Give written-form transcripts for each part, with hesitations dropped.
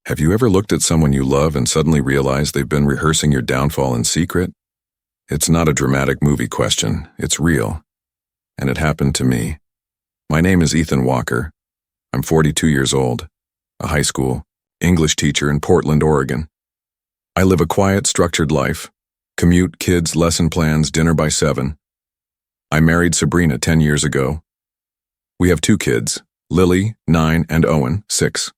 Have you ever looked at someone you love and suddenly realized they've been rehearsing your downfall in secret? It's not a dramatic movie question, it's real. And it happened to me. My name is Ethan Walker. I'm 42 years old, a high school English teacher in Portland, Oregon. I live a quiet, structured life. Commute, kids, lesson plans, dinner by 7. I married Sabrina 10 years ago. We have 2 kids, Lily, 9, and Owen, 6.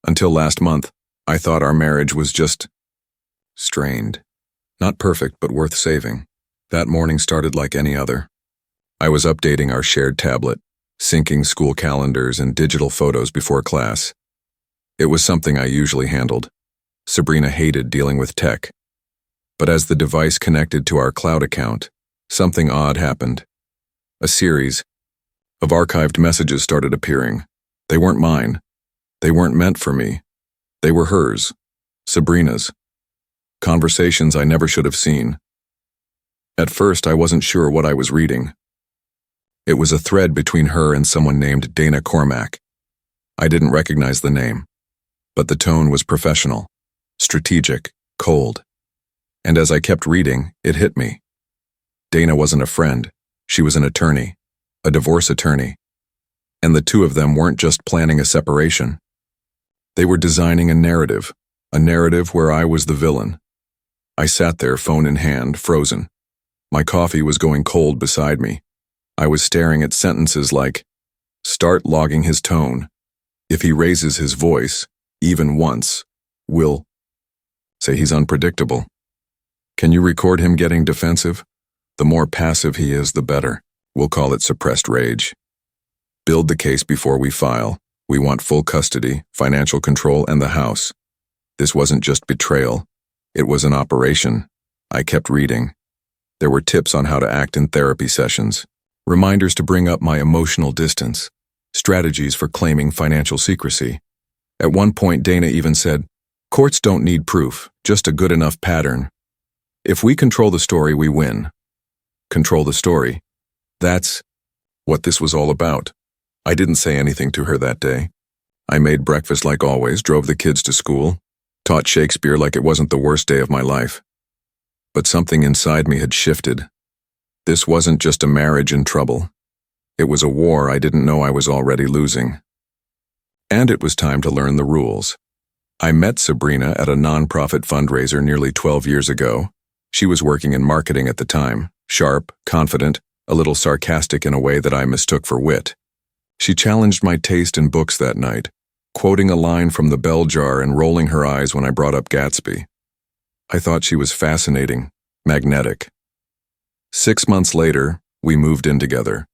Until last month, I thought our marriage was just strained. Not perfect, but worth saving. That morning started like any other. I was updating our shared tablet, syncing school calendars and digital photos before class. It was something I usually handled. Sabrina hated dealing with tech. But as the device connected to our cloud account, something odd happened. A series of archived messages started appearing. They weren't mine. They weren't meant for me. They were hers, Sabrina's. Conversations I never should have seen. At first, I wasn't sure what I was reading. It was a thread between her and someone named Dana Cormack. I didn't recognize the name, but the tone was professional, strategic, cold. And as I kept reading, it hit me. Dana wasn't a friend. She was an attorney, a divorce attorney. And the two of them weren't just planning a separation. They were designing a narrative where I was the villain. I sat there, phone in hand, frozen. My coffee was going cold beside me. I was staring at sentences like, start logging his tone. If he raises his voice, even once, we'll say he's unpredictable. Can you record him getting defensive? The more passive he is, the better. We'll call it suppressed rage. Build the case before we file. We want full custody, financial control, and the house. This wasn't just betrayal. It was an operation. I kept reading. There were tips on how to act in therapy sessions, reminders to bring up my emotional distance, strategies for claiming financial secrecy. At one point, Dana even said, courts don't need proof, just a good enough pattern. If we control the story, we win. Control the story. That's what this was all about. I didn't say anything to her that day. I made breakfast like always, drove the kids to school, taught Shakespeare like it wasn't the worst day of my life. But something inside me had shifted. This wasn't just a marriage in trouble. It was a war I didn't know I was already losing. And it was time to learn the rules. I met Sabrina at a nonprofit fundraiser nearly 12 years ago. She was working in marketing at the time, sharp, confident, a little sarcastic in a way that I mistook for wit. She challenged my taste in books that night, quoting a line from The Bell Jar and rolling her eyes when I brought up Gatsby. I thought she was fascinating, magnetic. 6 months later, we moved in together.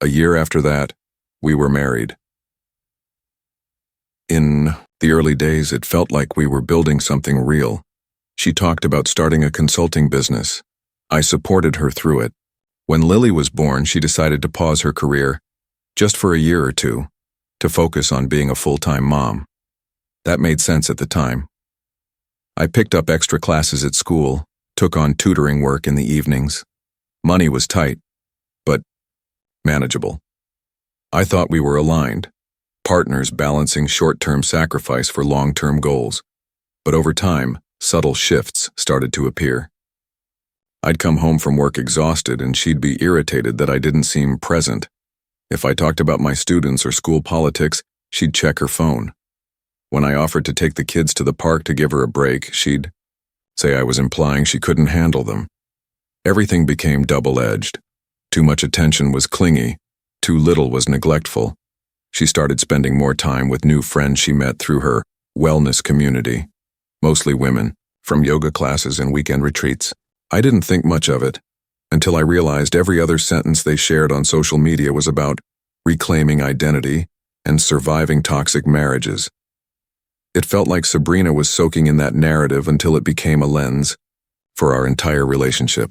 A year after that, we were married. In the early days, it felt like we were building something real. She talked about starting a consulting business. I supported her through it. When Lily was born, she decided to pause her career, just for a year or two, to focus on being a full-time mom. That made sense at the time. I picked up extra classes at school, took on tutoring work in the evenings. Money was tight, but manageable. I thought we were aligned, partners balancing short-term sacrifice for long-term goals. But over time, subtle shifts started to appear. I'd come home from work exhausted and she'd be irritated that I didn't seem present. If I talked about my students or school politics, she'd check her phone. When I offered to take the kids to the park to give her a break, she'd say I was implying she couldn't handle them. Everything became double-edged. Too much attention was clingy, too little was neglectful. She started spending more time with new friends she met through her wellness community, mostly women, from yoga classes and weekend retreats. I didn't think much of it, until I realized every other sentence they shared on social media was about reclaiming identity and surviving toxic marriages. It felt like Sabrina was soaking in that narrative until it became a lens for our entire relationship.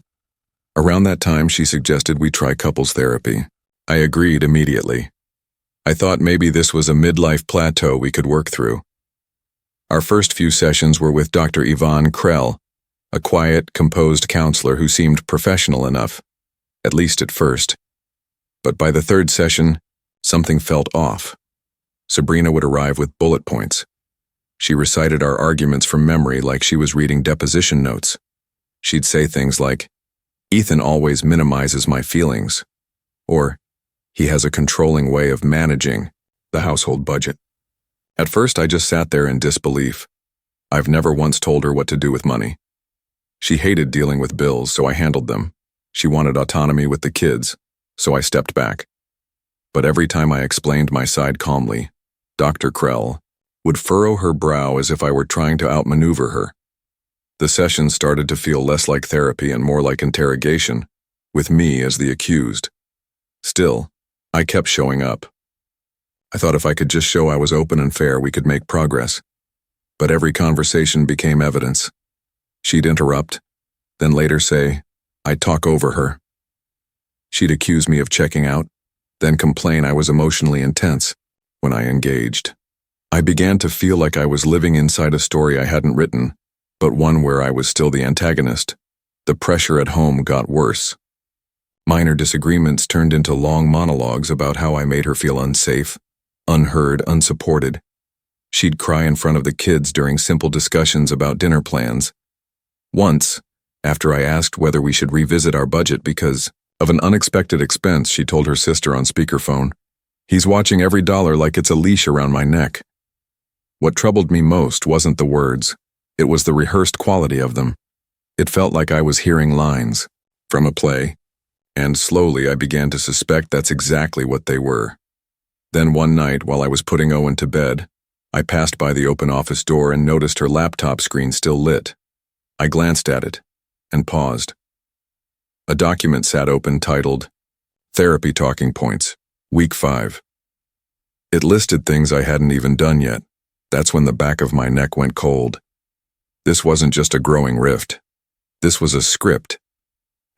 Around that time, she suggested we try couples therapy. I agreed immediately. I thought maybe this was a midlife plateau we could work through. Our first few sessions were with Dr. Yvonne Krell, a quiet, composed counselor who seemed professional enough, at least at first. But by the 3rd session, something felt off. Sabrina would arrive with bullet points. She recited our arguments from memory like she was reading deposition notes. She'd say things like, "Ethan always minimizes my feelings," or, "He has a controlling way of managing the household budget." At first, I just sat there in disbelief. I've never once told her what to do with money. She hated dealing with bills, so I handled them. She wanted autonomy with the kids, so I stepped back. But every time I explained my side calmly, Dr. Krell would furrow her brow as if I were trying to outmaneuver her. The sessions started to feel less like therapy and more like interrogation, with me as the accused. Still, I kept showing up. I thought if I could just show I was open and fair, we could make progress. But every conversation became evidence. She'd interrupt, then later say, I'd talk over her. She'd accuse me of checking out, then complain I was emotionally intense when I engaged. I began to feel like I was living inside a story I hadn't written, but one where I was still the antagonist. The pressure at home got worse. Minor disagreements turned into long monologues about how I made her feel unsafe, unheard, unsupported. She'd cry in front of the kids during simple discussions about dinner plans. Once, after I asked whether we should revisit our budget because of an unexpected expense, she told her sister on speakerphone, "He's watching every dollar like it's a leash around my neck." What troubled me most wasn't the words. It was the rehearsed quality of them. It felt like I was hearing lines from a play, and slowly I began to suspect that's exactly what they were. Then one night, while I was putting Owen to bed, I passed by the open office door and noticed her laptop screen still lit. I glanced at it and paused. A document sat open titled, Therapy Talking Points, Week 5. It listed things I hadn't even done yet. That's when the back of my neck went cold. This wasn't just a growing rift. This was a script,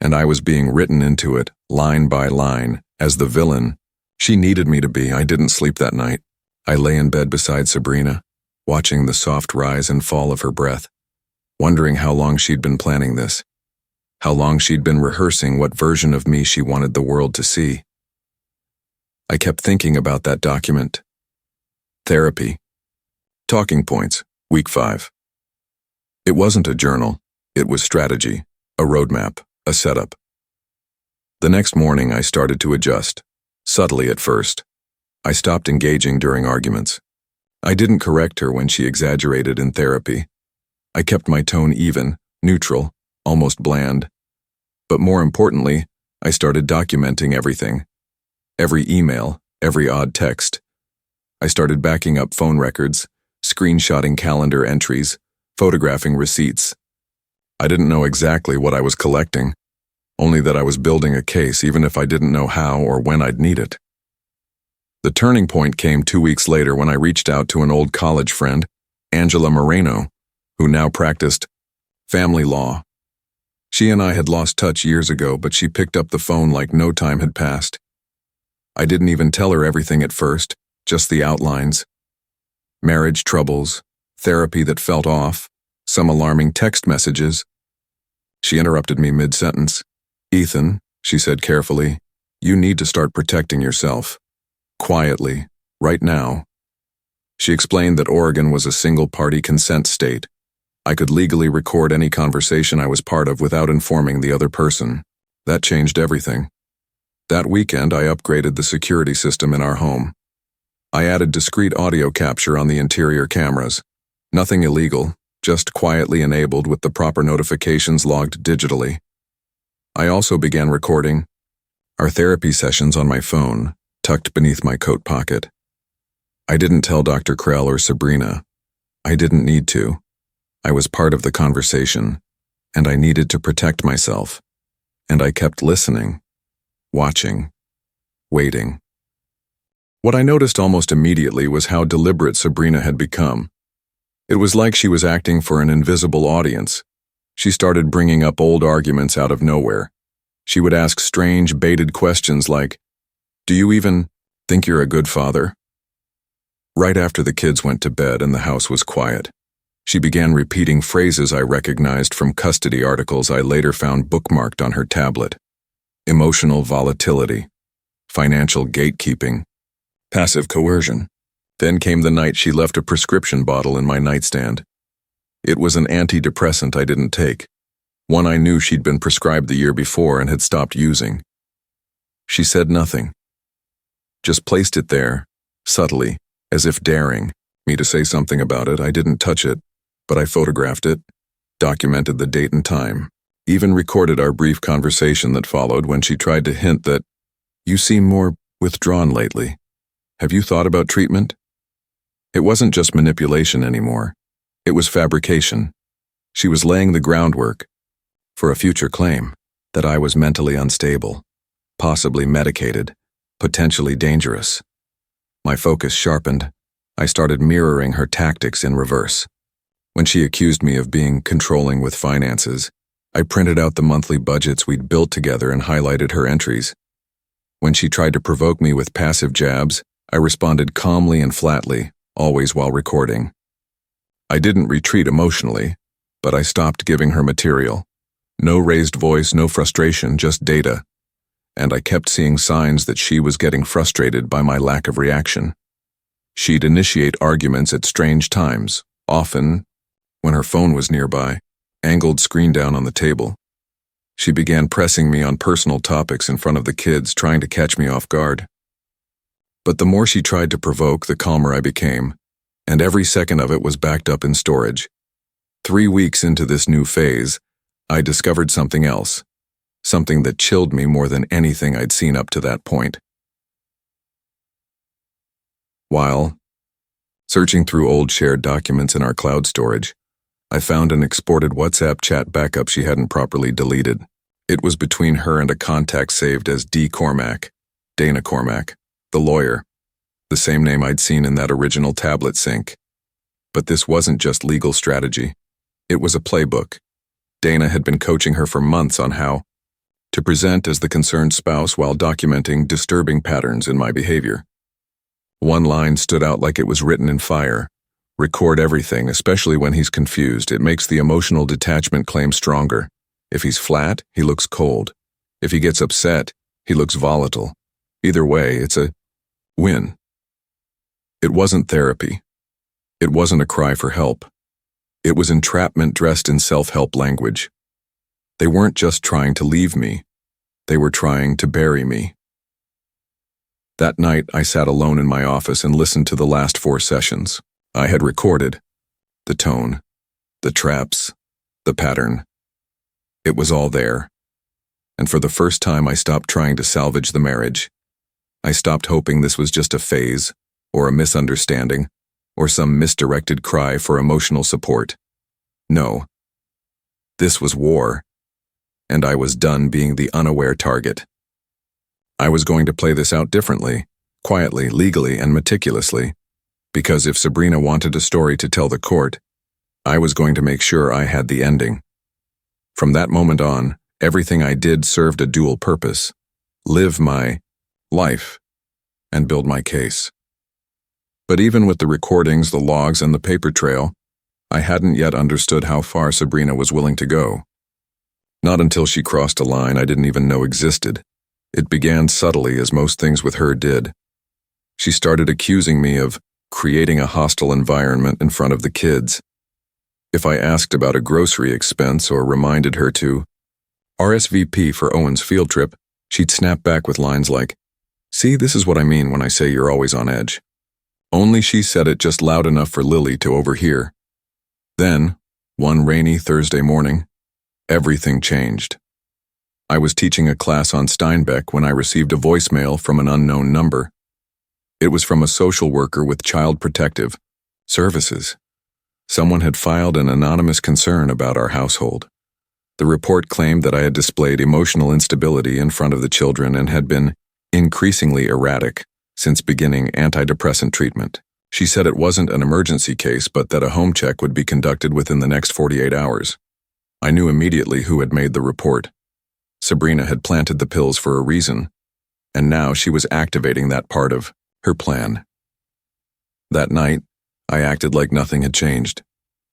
and I was being written into it, line by line, as the villain she needed me to be. I didn't sleep that night. I lay in bed beside Sabrina, watching the soft rise and fall of her breath, wondering how long she'd been planning this, how long she'd been rehearsing what version of me she wanted the world to see. I kept thinking about that document. Therapy. Talking Points, Week 5. It wasn't a journal. It was strategy, a roadmap, a setup. The next morning I started to adjust, subtly at first. I stopped engaging during arguments. I didn't correct her when she exaggerated in therapy. I kept my tone even, neutral, almost bland. But more importantly, I started documenting everything. Every email, every odd text. I started backing up phone records, screenshotting calendar entries, photographing receipts. I didn't know exactly what I was collecting, only that I was building a case even if I didn't know how or when I'd need it. The turning point came 2 weeks later when I reached out to an old college friend, Angela Moreno, who now practiced family law. She and I had lost touch years ago, but she picked up the phone like no time had passed. I didn't even tell her everything at first, just the outlines. Marriage troubles, therapy that felt off, some alarming text messages. She interrupted me mid-sentence. "Ethan," she said carefully, "you need to start protecting yourself. Quietly, right now." She explained that Oregon was a single-party consent state. I could legally record any conversation I was part of without informing the other person. That changed everything. That weekend, I upgraded the security system in our home. I added discreet audio capture on the interior cameras. Nothing illegal, just quietly enabled with the proper notifications logged digitally. I also began recording our therapy sessions on my phone, tucked beneath my coat pocket. I didn't tell Dr. Krell or Sabrina. I didn't need to. I was part of the conversation, and I needed to protect myself. And I kept listening, watching, waiting. What I noticed almost immediately was how deliberate Sabrina had become. It was like she was acting for an invisible audience. She started bringing up old arguments out of nowhere. She would ask strange, baited questions like, "Do you even think you're a good father?" Right after the kids went to bed and the house was quiet, she began repeating phrases I recognized from custody articles I later found bookmarked on her tablet. Emotional volatility, financial gatekeeping, passive coercion. Then came the night she left a prescription bottle in my nightstand. It was an antidepressant I didn't take, one I knew she'd been prescribed the year before and had stopped using. She said nothing, just placed it there, subtly, as if daring me to say something about it. I didn't touch it, but I photographed it, documented the date and time, even recorded our brief conversation that followed when she tried to hint that, "You seem more withdrawn lately. Have you thought about treatment?" It wasn't just manipulation anymore. It was fabrication. She was laying the groundwork for a future claim that I was mentally unstable, possibly medicated, potentially dangerous. My focus sharpened. I started mirroring her tactics in reverse. When she accused me of being controlling with finances, I printed out the monthly budgets we'd built together and highlighted her entries. When she tried to provoke me with passive jabs, I responded calmly and flatly, always while recording. I didn't retreat emotionally, but I stopped giving her material. No raised voice, no frustration, just data. And I kept seeing signs that she was getting frustrated by my lack of reaction. She'd initiate arguments at strange times, often when her phone was nearby, angled screen down on the table. She began pressing me on personal topics in front of the kids, trying to catch me off guard. But the more she tried to provoke, the calmer I became, and every second of it was backed up in storage. 3 weeks into this new phase, I discovered something else, something that chilled me more than anything I'd seen up to that point. While searching through old shared documents in our cloud storage, I found an exported WhatsApp chat backup she hadn't properly deleted. It was between her and a contact saved as D. Cormack, Dana Cormack, the lawyer, the same name I'd seen in that original tablet sync. But this wasn't just legal strategy. It was a playbook. Dana had been coaching her for months on how to present as the concerned spouse while documenting disturbing patterns in my behavior. One line stood out like it was written in fire. Record everything, especially when he's confused. It makes the emotional detachment claim stronger. If he's flat, he looks cold. If he gets upset, he looks volatile. Either way, it's a win. It wasn't therapy. It wasn't a cry for help. It was entrapment dressed in self-help language. They weren't just trying to leave me. They were trying to bury me. That night, I sat alone in my office and listened to the last 4 sessions. I had recorded the tone, the traps, the pattern. It was all there. And for the first time, I stopped trying to salvage the marriage. I stopped hoping this was just a phase, or a misunderstanding, or some misdirected cry for emotional support. No. This was war, and I was done being the unaware target. I was going to play this out differently, quietly, legally, and meticulously. Because if Sabrina wanted a story to tell the court, I was going to make sure I had the ending. From that moment on, everything I did served a dual purpose: live my life and build my case. But even with the recordings, the logs, and the paper trail, I hadn't yet understood how far Sabrina was willing to go. Not until she crossed a line I didn't even know existed. It began subtly, as most things with her did. She started accusing me of creating a hostile environment in front of the kids. If I asked about a grocery expense or reminded her to RSVP for Owen's field trip, she'd snap back with lines like, "See, this is what I mean when I say you're always on edge." Only she said it just loud enough for Lily to overhear. Then, one rainy Thursday morning, everything changed. I was teaching a class on Steinbeck when I received a voicemail from an unknown number. It was from a social worker with Child Protective Services. Someone had filed an anonymous concern about our household. The report claimed that I had displayed emotional instability in front of the children and had been increasingly erratic since beginning antidepressant treatment. She said it wasn't an emergency case, but that a home check would be conducted within the next 48 hours. I knew immediately who had made the report. Sabrina had planted the pills for a reason, and now she was activating that part of her plan. That night, I acted like nothing had changed.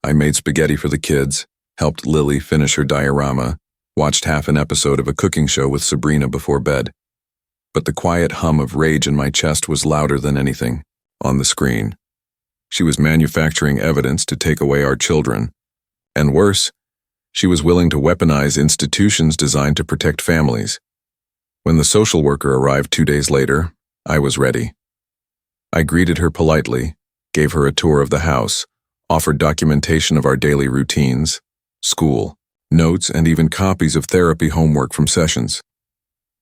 I made spaghetti for the kids, helped Lily finish her diorama, watched half an episode of a cooking show with Sabrina before bed. But the quiet hum of rage in my chest was louder than anything. on the screen. She was manufacturing evidence to take away our children. And worse, she was willing to weaponize institutions designed to protect families. When the social worker arrived 2 days later, I was ready. I greeted her politely, gave her a tour of the house, offered documentation of our daily routines, school, notes, and even copies of therapy homework from sessions.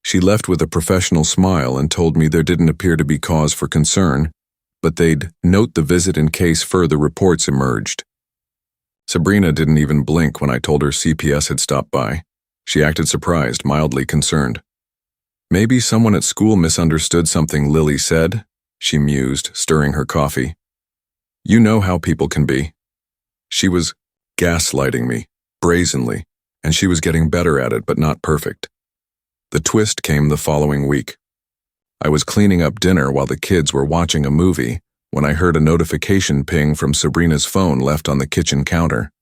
She left with a professional smile and told me there didn't appear to be cause for concern, but they'd note the visit in case further reports emerged. Sabrina didn't even blink when I told her CPS had stopped by. She acted surprised, mildly concerned. Maybe someone at school misunderstood something Lily said, she mused, stirring her coffee. You know how people can be. She was gaslighting me, brazenly, and she was getting better at it, but not perfect. The twist came the following week. I was cleaning up dinner while the kids were watching a movie when I heard a notification ping from Sabrina's phone left on the kitchen counter.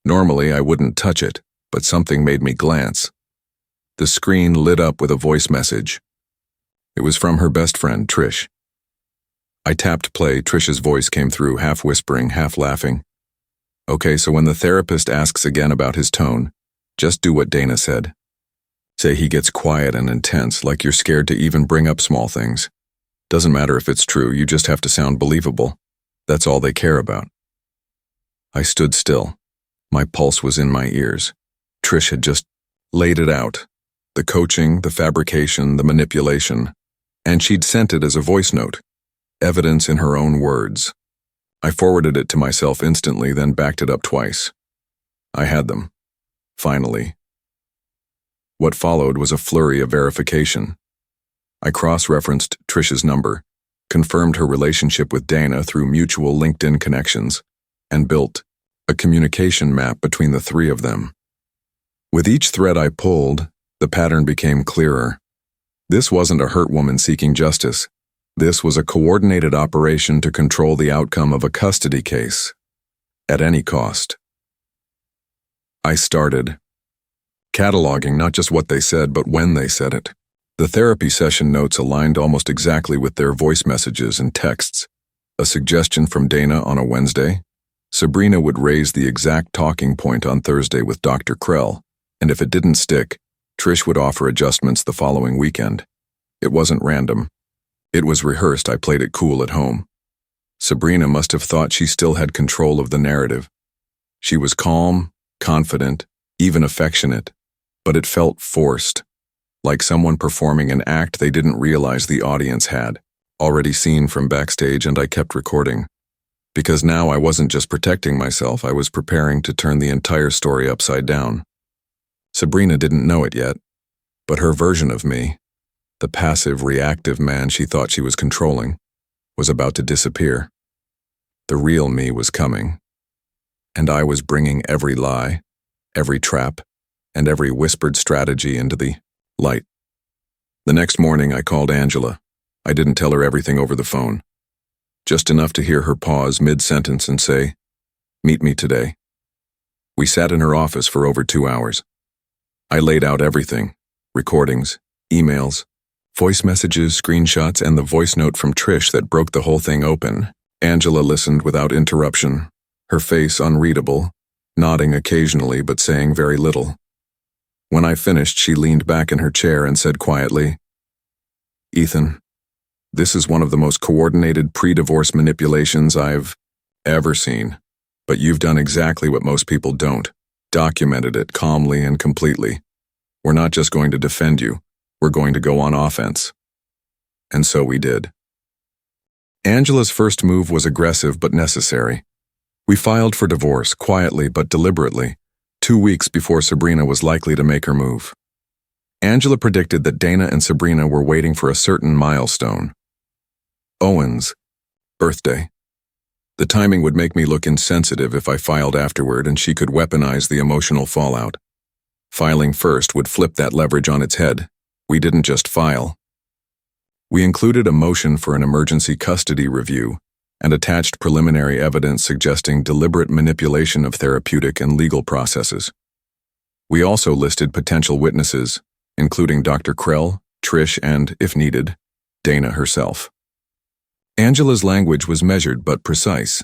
Normally, I wouldn't touch it, but something made me glance. The screen lit up with a voice message. It was from her best friend, Trish. I tapped play. Trish's voice came through, half whispering, half laughing. Okay, so when the therapist asks again about his tone, just do what Dana said. Say he gets quiet and intense, like you're scared to even bring up small things. Doesn't matter if it's true, you just have to sound believable. That's all they care about. I stood still. My pulse was in my ears. Trish had just laid it out. The coaching, the fabrication, the manipulation. And she'd sent it as a voice note. Evidence in her own words. I forwarded it to myself instantly, then backed it up twice. I had them. Finally. What followed was a flurry of verification. I cross-referenced Trish's number, confirmed her relationship with Dana through mutual LinkedIn connections, and built a communication map between the three of them. With each thread I pulled, the pattern became clearer. This wasn't a hurt woman seeking justice. This was a coordinated operation to control the outcome of a custody case, at any cost. I started cataloging not just what they said, but when they said it. The therapy session notes aligned almost exactly with their voice messages and texts. A suggestion from Dana on a Wednesday. Sabrina would raise the exact talking point on Thursday with Dr. Krell, and if it didn't stick, Trish would offer adjustments the following weekend. It wasn't random. It was rehearsed. I played it cool at home. Sabrina must have thought she still had control of the narrative. She was calm, confident, even affectionate, but it felt forced. Like someone performing an act they didn't realize the audience had already seen from backstage, and I kept recording. Because now I wasn't just protecting myself, I was preparing to turn the entire story upside down. Sabrina didn't know it yet, but her version of me, the passive, reactive man she thought she was controlling, was about to disappear. The real me was coming, and I was bringing every lie, every trap, and every whispered strategy into the light. The next morning, I called Angela. I didn't tell her everything over the phone. Just enough to hear her pause mid-sentence and say, "Meet me today." We sat in her office for over 2 hours. I laid out everything: recordings, emails, voice messages, screenshots, and the voice note from Trish that broke the whole thing open. Angela listened without interruption, her face unreadable, nodding occasionally but saying very little. When I finished, she leaned back in her chair and said quietly, "Ethan, this is one of the most coordinated pre-divorce manipulations I've ever seen, but you've done exactly what most people don't, documented it calmly and completely. We're not just going to defend you, we're going to go on offense." And so we did. Angela's first move was aggressive but necessary. We filed for divorce, quietly but deliberately, 2 weeks before Sabrina was likely to make her move. Angela predicted that Dana and Sabrina were waiting for a certain milestone. Owen's birthday. The timing would make me look insensitive if I filed afterward, and she could weaponize the emotional fallout. Filing first would flip that leverage on its head. We didn't just file. We included a motion for an emergency custody review and attached preliminary evidence suggesting deliberate manipulation of therapeutic and legal processes. We also listed potential witnesses, including Dr. Krell, Trish, and, if needed, Dana herself. Angela's language was measured but precise.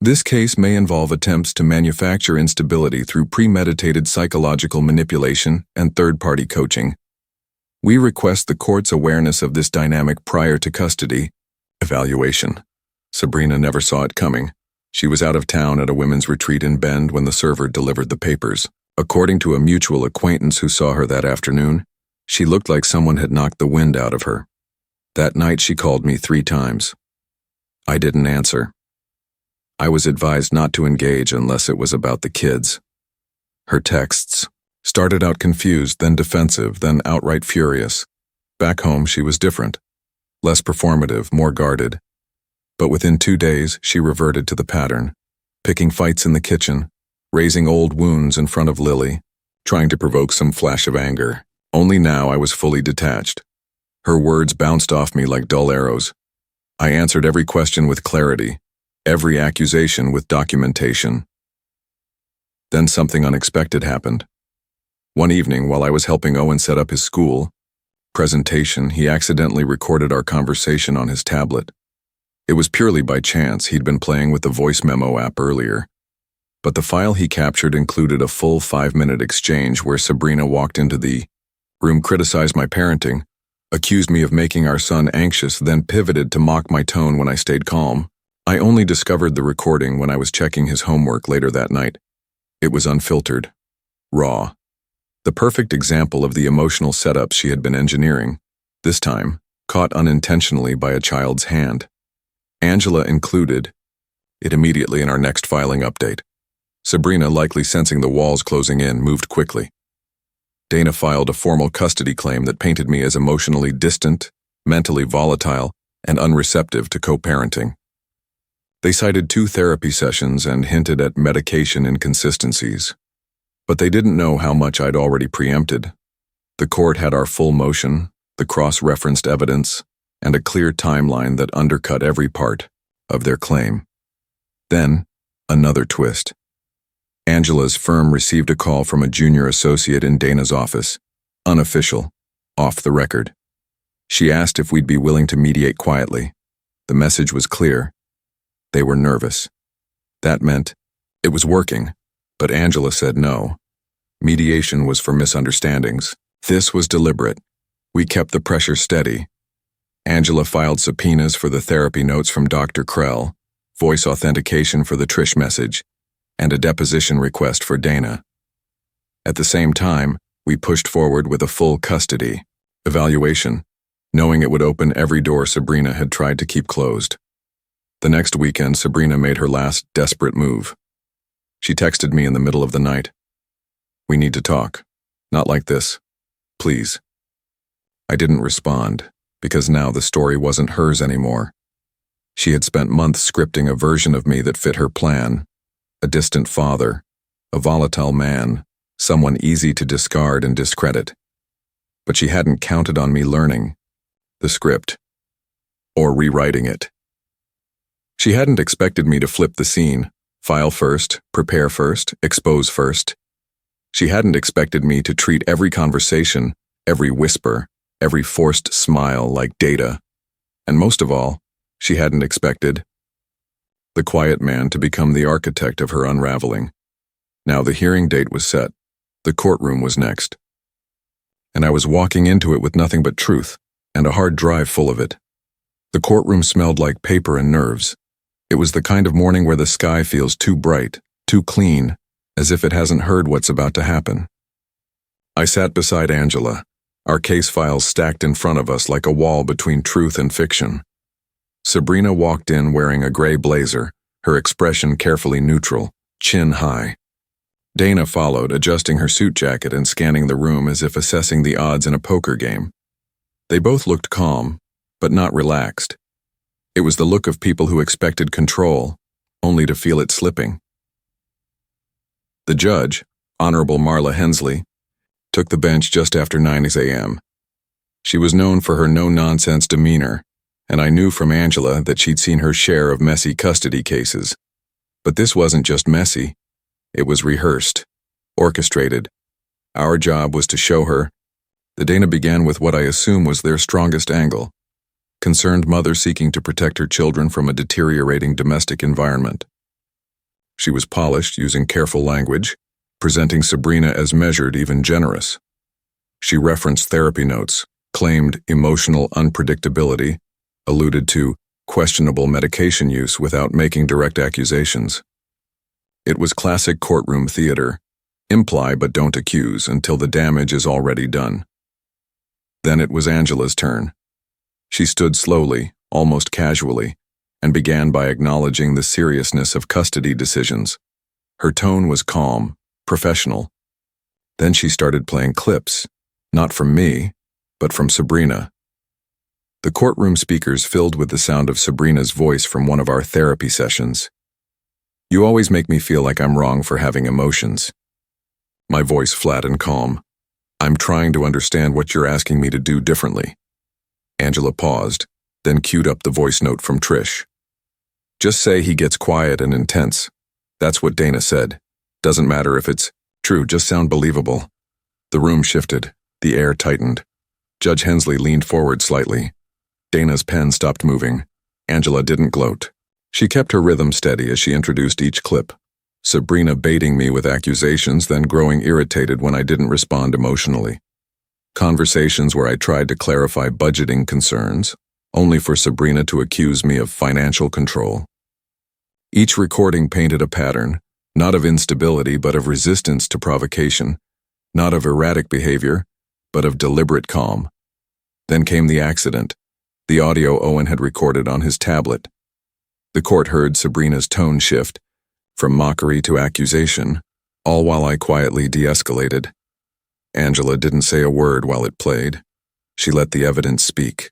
This case may involve attempts to manufacture instability through premeditated psychological manipulation and third-party coaching. We request the court's awareness of this dynamic prior to custody evaluation. Sabrina never saw it coming. She was out of town at a women's retreat in Bend when the server delivered the papers. According to a mutual acquaintance who saw her that afternoon, she looked like someone had knocked the wind out of her. That night she called me 3 times. I didn't answer. I was advised not to engage unless it was about the kids. Her texts started out confused, then defensive, then outright furious. Back home she was different. Less performative, more guarded. But within 2 days she reverted to the pattern, picking fights in the kitchen, raising old wounds in front of Lily, trying to provoke some flash of anger. Only now I was fully detached. Her words bounced off me like dull arrows. I answered every question with clarity, every accusation with documentation. Then something unexpected happened. One evening, while I was helping Owen set up his school presentation, he accidentally recorded our conversation on his tablet. It was purely by chance. He'd been playing with the voice memo app earlier. But the file he captured included a full 5-minute exchange where Sabrina walked into the room, criticized my parenting, accused me of making our son anxious, then pivoted to mock my tone when I stayed calm. I only discovered the recording when I was checking his homework later that night. It was unfiltered, raw. The perfect example of the emotional setup she had been engineering, this time caught unintentionally by a child's hand. Angela included it immediately in our next filing update. Sabrina, likely sensing the walls closing in, moved quickly. Dana filed a formal custody claim that painted me as emotionally distant, mentally volatile, and unreceptive to co-parenting. They cited 2 therapy sessions and hinted at medication inconsistencies. But they didn't know how much I'd already preempted. The court had our full motion, the cross-referenced evidence, and a clear timeline that undercut every part of their claim. Then, another twist. Angela's firm received a call from a junior associate in Dana's office, unofficial, off the record. She asked if we'd be willing to mediate quietly. The message was clear. They were nervous. That meant it was working, but Angela said no. Mediation was for misunderstandings. This was deliberate. We kept the pressure steady. Angela filed subpoenas for the therapy notes from Dr. Krell, voice authentication for the Trish message, and a deposition request for Dana. At the same time, we pushed forward with a full custody evaluation, knowing it would open every door Sabrina had tried to keep closed. The next weekend, Sabrina made her last desperate move. She texted me in the middle of the night. "We need to talk. Not like this. Please." I didn't respond, because now the story wasn't hers anymore. She had spent months scripting a version of me that fit her plan. A distant father, a volatile man, someone easy to discard and discredit. But she hadn't counted on me learning the script, or rewriting it. She hadn't expected me to flip the scene, file first, prepare first, expose first. She hadn't expected me to treat every conversation, every whisper, every forced smile like data. And most of all, she hadn't expected the quiet man to become the architect of her unraveling. Now the hearing date was set. The courtroom was next. And I was walking into it with nothing but truth, and a hard drive full of it. The courtroom smelled like paper and nerves. It was the kind of morning where the sky feels too bright, too clean, as if it hasn't heard what's about to happen. I sat beside Angela, our case files stacked in front of us like a wall between truth and fiction. Sabrina walked in wearing a gray blazer, her expression carefully neutral, chin high. Dana followed, adjusting her suit jacket and scanning the room as if assessing the odds in a poker game. They both looked calm, but not relaxed. It was the look of people who expected control, only to feel it slipping. The judge, Honorable Marla Hensley, took the bench just after 9 a.m. She was known for her no-nonsense demeanor, and I knew from Angela that she'd seen her share of messy custody cases. But this wasn't just messy. It was rehearsed, orchestrated. Our job was to show her. The Dana began with what I assume was their strongest angle. concerned mother seeking to protect her children from a deteriorating domestic environment. She was polished, using careful language, presenting Sabrina as measured, even generous. She referenced therapy notes, claimed emotional unpredictability, alluded to questionable medication use without making direct accusations. It was classic courtroom theater. Imply but don't accuse until the damage is already done. Then it was Angela's turn. She stood slowly, almost casually, and began by acknowledging the seriousness of custody decisions. Her tone was calm, professional. Then she started playing clips, not from me, but from Sabrina. The courtroom speakers filled with the sound of Sabrina's voice from one of our therapy sessions. "You always make me feel like I'm wrong for having emotions." My voice flat and calm. "I'm trying to understand what you're asking me to do differently." Angela paused, then queued up the voice note from Trish. "Just say he gets quiet and intense. That's what Dana said. Doesn't matter if it's true, just sound believable." The room shifted. The air tightened. Judge Hensley leaned forward slightly. Dana's pen stopped moving. Angela didn't gloat. She kept her rhythm steady as she introduced each clip. Sabrina baiting me with accusations, then growing irritated when I didn't respond emotionally. Conversations where I tried to clarify budgeting concerns, only for Sabrina to accuse me of financial control. Each recording painted a pattern, not of instability but of resistance to provocation, not of erratic behavior, but of deliberate calm. Then came the accident, the audio Owen had recorded on his tablet. The court heard Sabrina's tone shift, from mockery to accusation, all while I quietly de-escalated. Angela didn't say a word while it played. She let the evidence speak.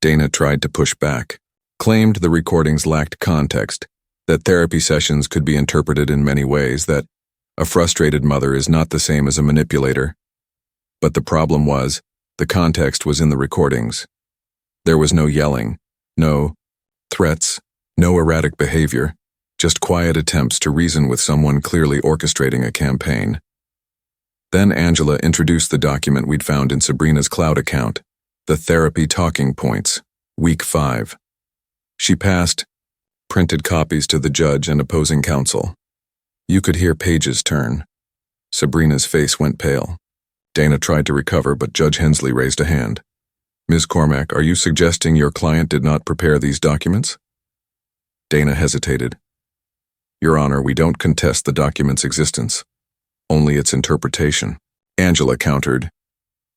Dana tried to push back, claimed the recordings lacked context, that therapy sessions could be interpreted in many ways, that a frustrated mother is not the same as a manipulator. But the problem was, the context was in the recordings. There was no yelling, no threats, no erratic behavior, just quiet attempts to reason with someone clearly orchestrating a campaign. Then Angela introduced the document we'd found in Sabrina's cloud account, the therapy talking points, week 5. She passed printed copies to the judge and opposing counsel. You could hear pages turn. Sabrina's face went pale. Dana tried to recover, but Judge Hensley raised a hand. "Ms. Cormack, are you suggesting your client did not prepare these documents?" Dana hesitated. "Your Honor, we don't contest the document's existence, only its interpretation." Angela countered.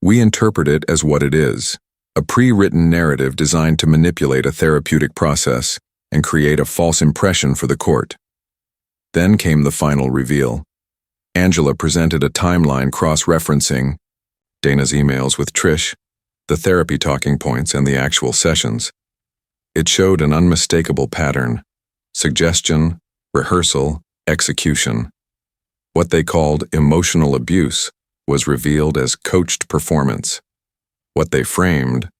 "We interpret it as what it is, a pre-written narrative designed to manipulate a therapeutic process and create a false impression for the court." Then came the final reveal. Angela presented a timeline cross-referencing Dana's emails with Trish, the therapy talking points, and the actual sessions. It showed an unmistakable pattern: suggestion, rehearsal, execution. What they called emotional abuse was revealed as coached performance. What they framed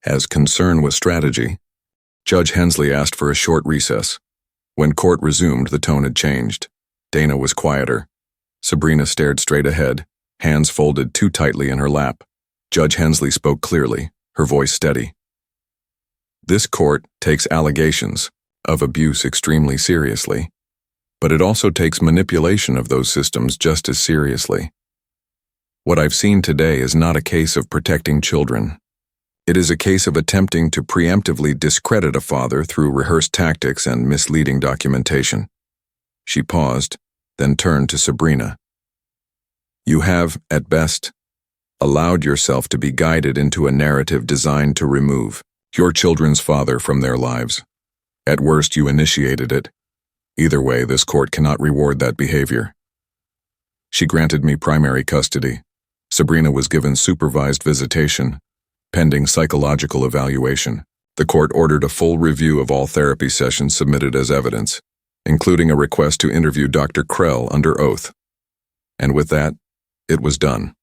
as concern with strategy. Judge Hensley asked for a short recess. When court resumed, the tone had changed. Dana was quieter. Sabrina stared straight ahead, hands folded too tightly in her lap. Judge Hensley spoke clearly, her voice steady. "This court takes allegations of abuse extremely seriously, but it also takes manipulation of those systems just as seriously. What I've seen today is not a case of protecting children. It is a case of attempting to preemptively discredit a father through rehearsed tactics and misleading documentation." She paused, then turned to Sabrina. "You have, at best, allowed yourself to be guided into a narrative designed to remove your children's father from their lives. At worst, you initiated it. Either way, this court cannot reward that behavior." She granted me primary custody. Sabrina was given supervised visitation, pending psychological evaluation. The court ordered a full review of all therapy sessions submitted as evidence, including a request to interview Dr. Krell under oath. And with that, it was done.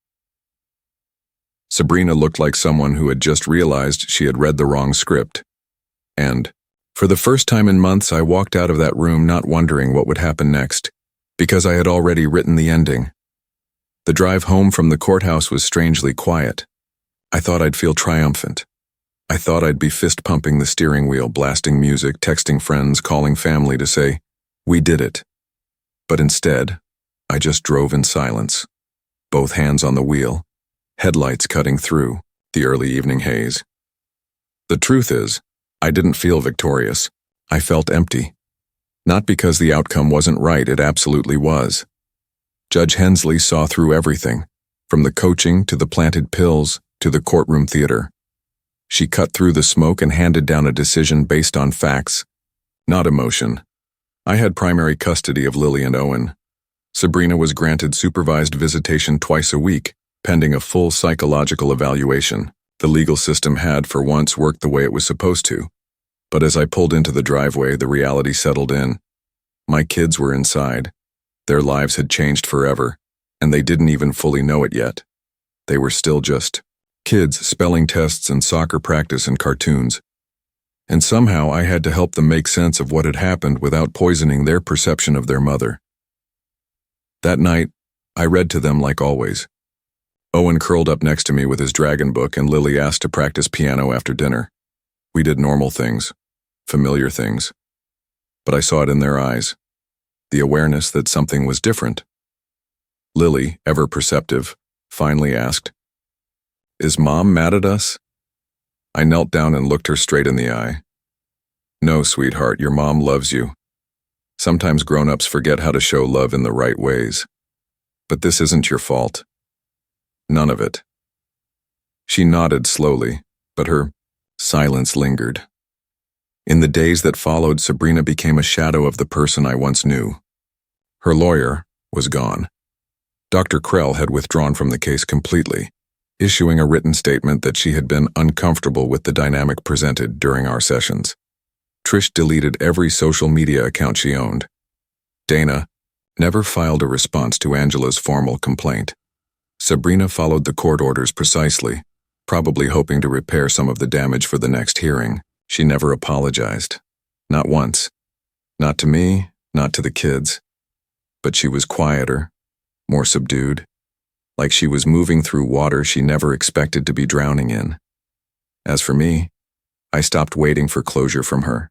Sabrina looked like someone who had just realized she had read the wrong script. And, for the first time in months, I walked out of that room not wondering what would happen next, because I had already written the ending. The drive home from the courthouse was strangely quiet. I thought I'd feel triumphant. I thought I'd be fist-pumping the steering wheel, blasting music, texting friends, calling family to say, "We did it." But instead, I just drove in silence, both hands on the wheel, headlights cutting through the early evening haze. The truth is, I didn't feel victorious. I felt empty. Not because the outcome wasn't right, it absolutely was. Judge Hensley saw through everything, from the coaching to the planted pills to the courtroom theater. She cut through the smoke and handed down a decision based on facts, not emotion. I had primary custody of Lily and Owen. Sabrina was granted supervised visitation twice a week, pending a full psychological evaluation. The legal system had, for once, worked the way it was supposed to. But as I pulled into the driveway, the reality settled in. My kids were inside. Their lives had changed forever, and they didn't even fully know it yet. They were still just kids, spelling tests and soccer practice and cartoons. And somehow I had to help them make sense of what had happened without poisoning their perception of their mother. That night, I read to them like always. Owen curled up next to me with his dragon book, and Lily asked to practice piano after dinner. We did normal things, familiar things. But I saw it in their eyes, the awareness that something was different. Lily, ever perceptive, finally asked, "Is Mom mad at us?" I knelt down and looked her straight in the eye. "No, sweetheart, your mom loves you. Sometimes grown-ups forget how to show love in the right ways. But this isn't your fault. None of it." She nodded slowly, but her silence lingered. In the days that followed, Sabrina became a shadow of the person I once knew. Her lawyer was gone. Dr. Krell had withdrawn from the case completely, issuing a written statement that she had been uncomfortable with the dynamic presented during our sessions. Trish deleted every social media account she owned. Dana never filed a response to Angela's formal complaint. Sabrina followed the court orders precisely, probably hoping to repair some of the damage for the next hearing. She never apologized. Not once. Not to me, not to the kids. But she was quieter, more subdued, like she was moving through water she never expected to be drowning in. As for me, I stopped waiting for closure from her.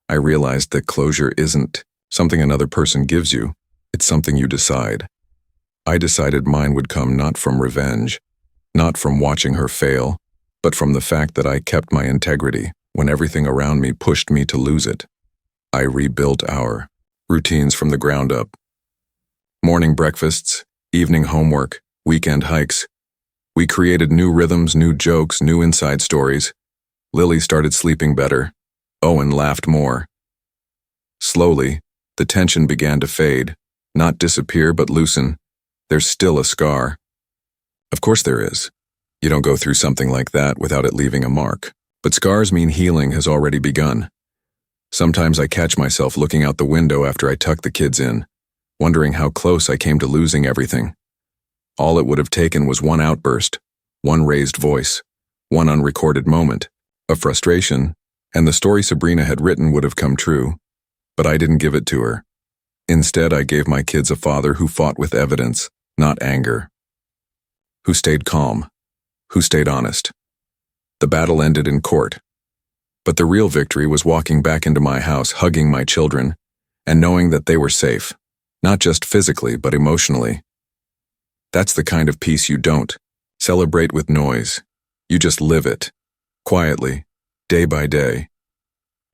I realized that closure isn't something another person gives you, it's something you decide. I decided mine would come not from revenge, not from watching her fail, but from the fact that I kept my integrity when everything around me pushed me to lose it. I rebuilt our routines from the ground up. Morning breakfasts, evening homework, weekend hikes. We created new rhythms, new jokes, new inside stories. Lily started sleeping better. Owen laughed more. Slowly, the tension began to fade, not disappear but loosen. There's still a scar. Of course there is. You don't go through something like that without it leaving a mark. But scars mean healing has already begun. Sometimes I catch myself looking out the window after I tuck the kids in, wondering how close I came to losing everything. All it would have taken was one outburst, one raised voice, one unrecorded moment of frustration, and the story Sabrina had written would have come true. But I didn't give it to her. Instead, I gave my kids a father who fought with evidence, not anger. Who stayed calm, who stayed honest. The battle ended in court. But the real victory was walking back into my house, hugging my children, and knowing that they were safe, not just physically, but emotionally. That's the kind of peace you don't celebrate with noise. You just live it, quietly, day by day.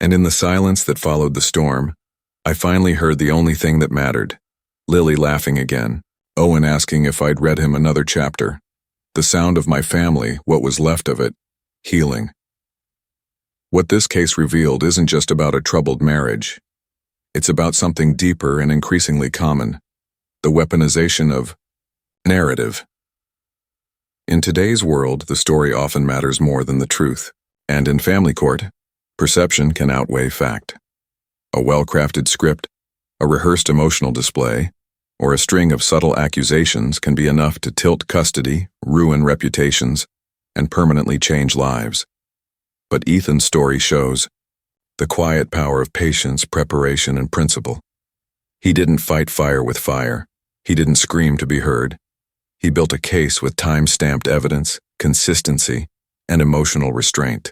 And in the silence that followed the storm, I finally heard the only thing that mattered. Lily laughing again, Owen asking if I'd read him another chapter. The sound of my family, what was left of it, healing. What this case revealed isn't just about a troubled marriage. It's about something deeper and increasingly common, the weaponization of narrative. In today's world, the story often matters more than the truth, and in family court, perception can outweigh fact. A well-crafted script, a rehearsed emotional display, or a string of subtle accusations can be enough to tilt custody, ruin reputations, and permanently change lives. But Ethan's story shows the quiet power of patience, preparation, and principle. He didn't fight fire with fire. He didn't scream to be heard. He built a case with time-stamped evidence, consistency, and emotional restraint.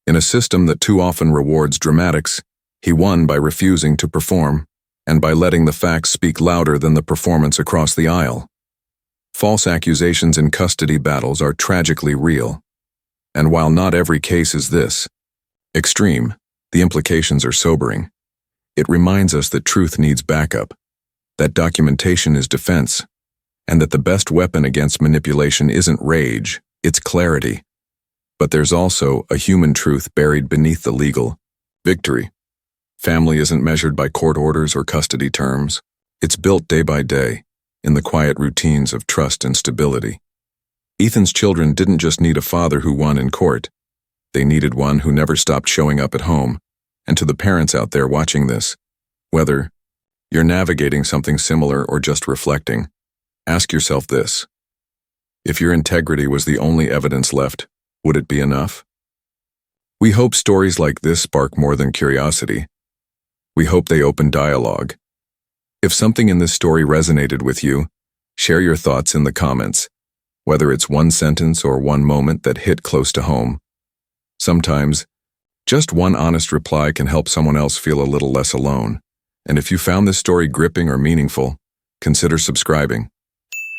In a system that too often rewards dramatics, he won by refusing to perform and by letting the facts speak louder than the performance across the aisle. False accusations in custody battles are tragically real. And while not every case is this extreme, the implications are sobering. It reminds us that truth needs backup, that documentation is defense, and that the best weapon against manipulation isn't rage, it's clarity. But there's also a human truth buried beneath the legal victory. Family isn't measured by court orders or custody terms. It's built day by day, in the quiet routines of trust and stability. Ethan's children didn't just need a father who won in court. They needed one who never stopped showing up at home. And to the parents out there watching this, whether you're navigating something similar or just reflecting, ask yourself this: if your integrity was the only evidence left, would it be enough? We hope stories like this spark more than curiosity. We hope they open dialogue. If something in this story resonated with you, share your thoughts in the comments, whether it's one sentence or one moment that hit close to home. Sometimes, just one honest reply can help someone else feel a little less alone. And if you found this story gripping or meaningful, consider subscribing.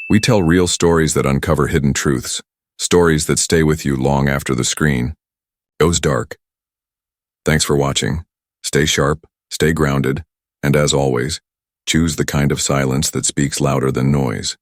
We tell real stories that uncover hidden truths, stories that stay with you long after the screen goes dark. Thanks for watching. Stay sharp, stay grounded, and as always, choose the kind of silence that speaks louder than noise.